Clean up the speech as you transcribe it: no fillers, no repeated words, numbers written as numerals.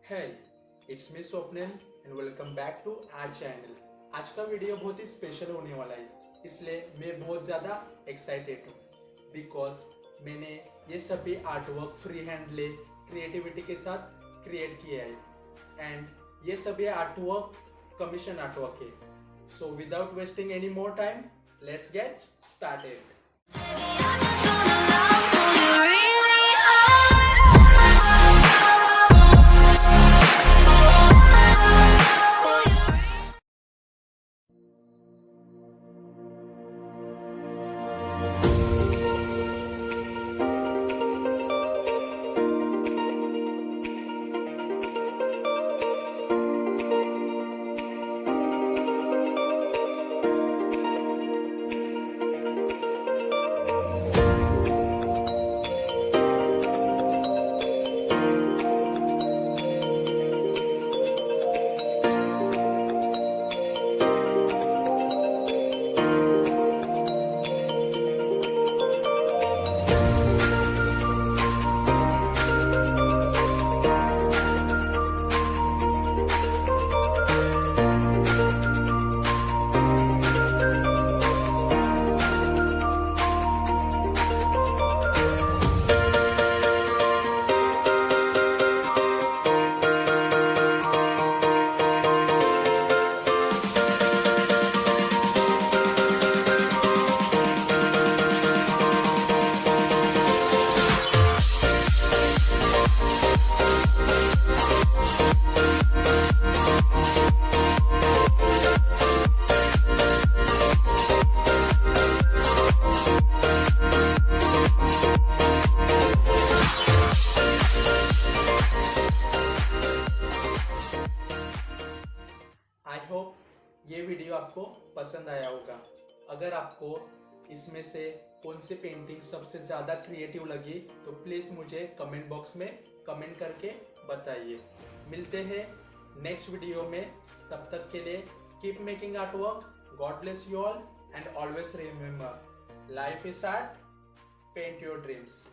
Hey, it's me Swapnil and welcome back to our channel. आज का video बहुत ही special होने वाला है, इसलिए मैं बहुत ज़्यादा एक्साइटेड हूँ बिकॉज मैंने ये सभी आर्टवर्क फ्री हैंड ले क्रिएटिविटी के साथ क्रिएट किया है एंड ये सभी आर्टवर्क कमीशन आर्टवर्क है। So without wasting any more time, let's get started. I hope ये वीडियो आपको पसंद आया होगा। अगर आपको इसमें से कौन सी पेंटिंग सबसे ज़्यादा क्रिएटिव लगी तो प्लीज़ मुझे कमेंट बॉक्स में कमेंट करके बताइए। मिलते हैं नेक्स्ट वीडियो में, तब तक के लिए keep making art work. God bless you all and always remember, life is art, paint your dreams.